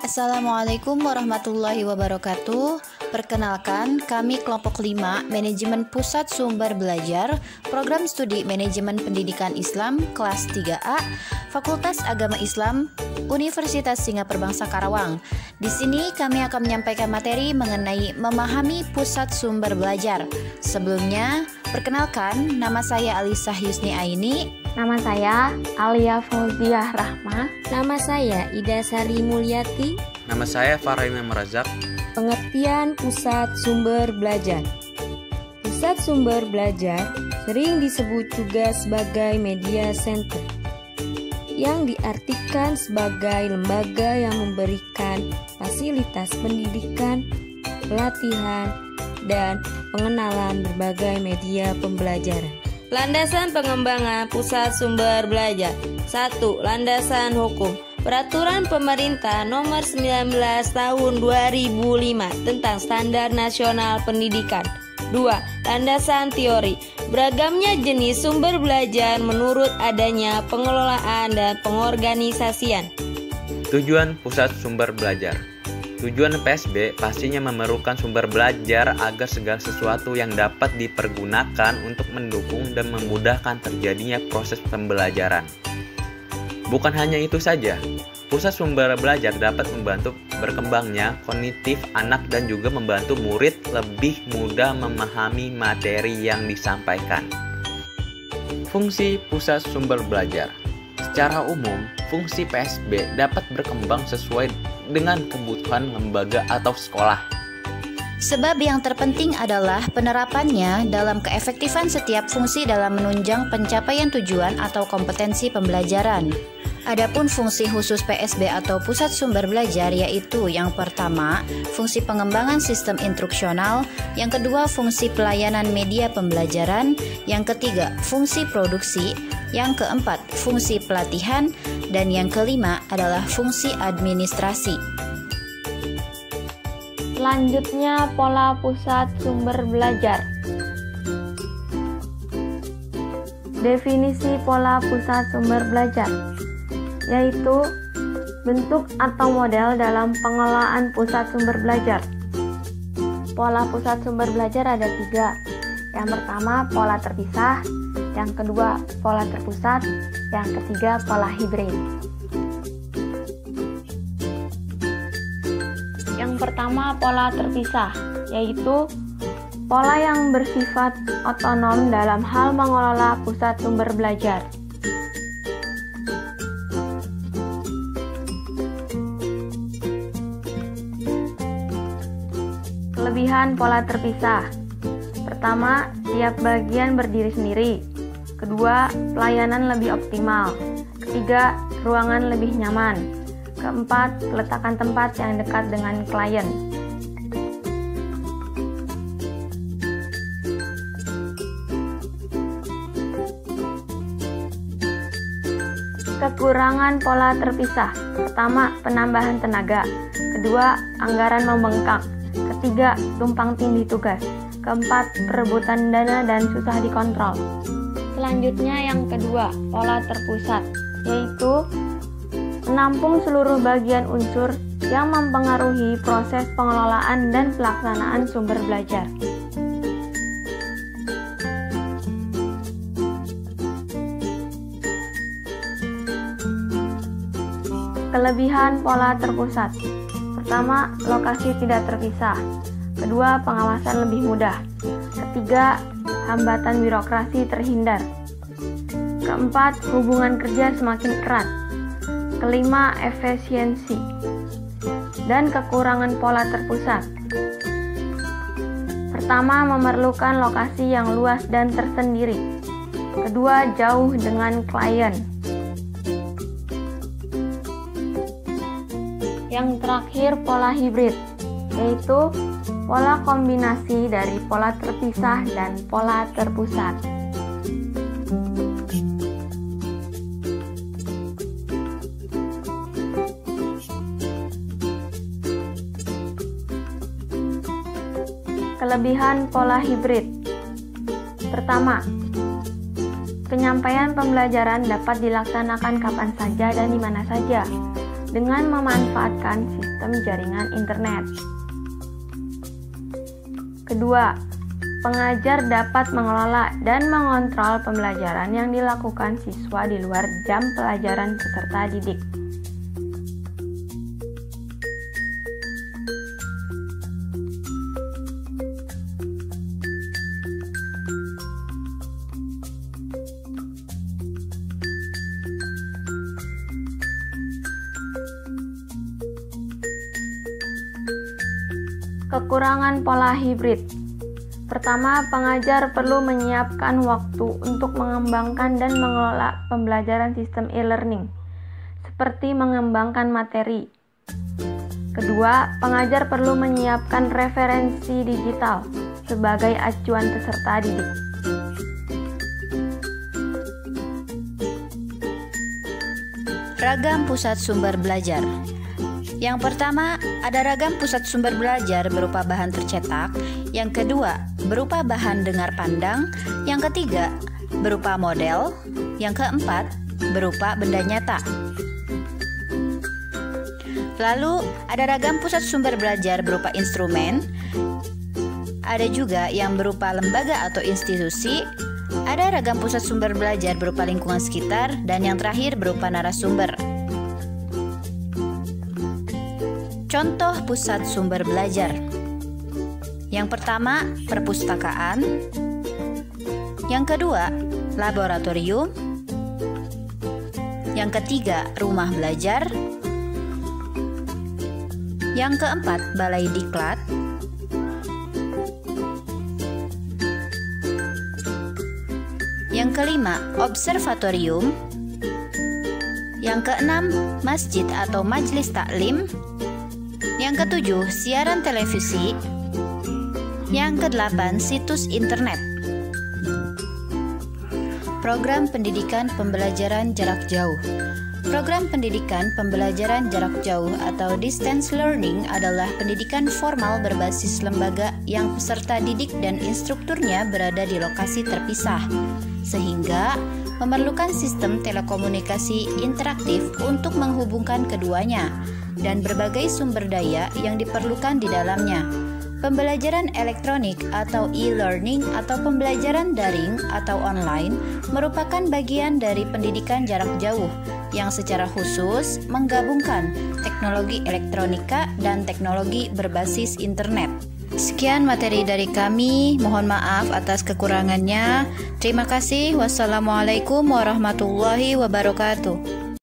Assalamualaikum warahmatullahi wabarakatuh. Perkenalkan, kami kelompok 5 Manajemen Pusat Sumber Belajar, Program Studi Manajemen Pendidikan Islam kelas 3A, Fakultas Agama Islam, Universitas Singaperbangsa Karawang. Di sini kami akan menyampaikan materi mengenai memahami pusat sumber belajar. Sebelumnya, perkenalkan, nama saya Alisah Yusni Aini. Nama saya Alia Fauziah Rahma. Nama saya Ida Sari Mulyati. Nama saya Farahina Merazak. Pengertian pusat sumber belajar. Pusat sumber belajar sering disebut juga sebagai media center, yang diartikan sebagai lembaga yang memberikan fasilitas pendidikan, pelatihan, dan pengenalan berbagai media pembelajaran. Landasan pengembangan pusat sumber belajar. 1. Landasan hukum. Peraturan Pemerintah Nomor 19 Tahun 2005 tentang Standar Nasional Pendidikan. 2. Landasan teori. Beragamnya jenis sumber belajar menurut adanya pengelolaan dan pengorganisasian. Tujuan pusat sumber belajar. Tujuan PSB pastinya memerlukan sumber belajar agar segala sesuatu yang dapat dipergunakan untuk mendukung dan memudahkan terjadinya proses pembelajaran. Bukan hanya itu saja, pusat sumber belajar dapat membantu berkembangnya kognitif anak dan juga membantu murid lebih mudah memahami materi yang disampaikan. Fungsi pusat sumber belajar. Secara umum, fungsi PSB dapat berkembang sesuai dengan kebutuhan lembaga atau sekolah. Sebab yang terpenting adalah penerapannya dalam keefektifan setiap fungsi dalam menunjang pencapaian tujuan atau kompetensi pembelajaran. Adapun fungsi khusus PSB atau pusat sumber belajar yaitu yang pertama, fungsi pengembangan sistem instruksional, yang kedua fungsi pelayanan media pembelajaran, yang ketiga fungsi produksi, yang keempat fungsi pelatihan, dan yang kelima adalah fungsi administrasi. Selanjutnya, pola pusat sumber belajar. Definisi pola pusat sumber belajar yaitu bentuk atau model dalam pengelolaan pusat sumber belajar. Pola pusat sumber belajar ada 3. Yang pertama, pola terpisah. Yang kedua, pola terpusat. Yang ketiga, pola hibrid. Yang pertama, pola terpisah, yaitu pola yang bersifat otonom dalam hal mengelola pusat sumber belajar. Kelebihan pola terpisah. Pertama, tiap bagian berdiri sendiri. Kedua, pelayanan lebih optimal. Ketiga, ruangan lebih nyaman. Keempat, peletakan tempat yang dekat dengan klien. Kekurangan pola terpisah. Pertama, penambahan tenaga. Kedua, anggaran membengkak. Ketiga, tumpang tindih tugas. Keempat, perebutan dana dan susah dikontrol. Selanjutnya yang kedua, pola terpusat, yaitu menampung seluruh bagian unsur yang mempengaruhi proses pengelolaan dan pelaksanaan sumber belajar. Kelebihan pola terpusat. Pertama, lokasi tidak terpisah. Kedua, pengawasan lebih mudah. Ketiga, hambatan birokrasi terhindar. Keempat, hubungan kerja semakin erat. Kelima, efisiensi. Dan kekurangan pola terpusat. Pertama, memerlukan lokasi yang luas dan tersendiri. Kedua, jauh dengan klien. Yang terakhir, pola hibrid, yaitu pola kombinasi dari pola terpisah dan pola terpusat. Kelebihan pola hibrid. Pertama, penyampaian pembelajaran dapat dilaksanakan kapan saja dan di mana saja. dengan memanfaatkan sistem jaringan internet. Kedua, pengajar dapat mengelola dan mengontrol pembelajaran yang dilakukan siswa di luar jam pelajaran peserta didik. Kekurangan pola hibrid. Pertama, pengajar perlu menyiapkan waktu untuk mengembangkan dan mengelola pembelajaran sistem e-learning, seperti mengembangkan materi. Kedua, pengajar perlu menyiapkan referensi digital sebagai acuan peserta didik. Ragam pusat sumber belajar. Yang pertama, ada ragam pusat sumber belajar berupa bahan tercetak. Yang kedua, berupa bahan dengar pandang. Yang ketiga, berupa model. Yang keempat, berupa benda nyata. Lalu, ada ragam pusat sumber belajar berupa instrumen. Ada juga yang berupa lembaga atau institusi. Ada ragam pusat sumber belajar berupa lingkungan sekitar. Dan yang terakhir, berupa narasumber. Contoh pusat sumber belajar. Yang pertama, perpustakaan. Yang kedua, laboratorium. Yang ketiga, rumah belajar. Yang keempat, balai diklat. Yang kelima, observatorium. Yang keenam, masjid atau majelis taklim. Yang ketujuh, siaran televisi. Yang kedelapan, situs internet. Program pendidikan pembelajaran jarak jauh. Program pendidikan pembelajaran jarak jauh atau distance learning adalah pendidikan formal berbasis lembaga yang peserta didik dan instrukturnya berada di lokasi terpisah, sehingga memerlukan sistem telekomunikasi interaktif untuk menghubungkan keduanya dan berbagai sumber daya yang diperlukan di dalamnya. Pembelajaran elektronik atau e-learning atau pembelajaran daring atau online merupakan bagian dari pendidikan jarak jauh yang secara khusus menggabungkan teknologi elektronika dan teknologi berbasis internet. Sekian materi dari kami, mohon maaf atas kekurangannya. Terima kasih. Wassalamualaikum warahmatullahi wabarakatuh.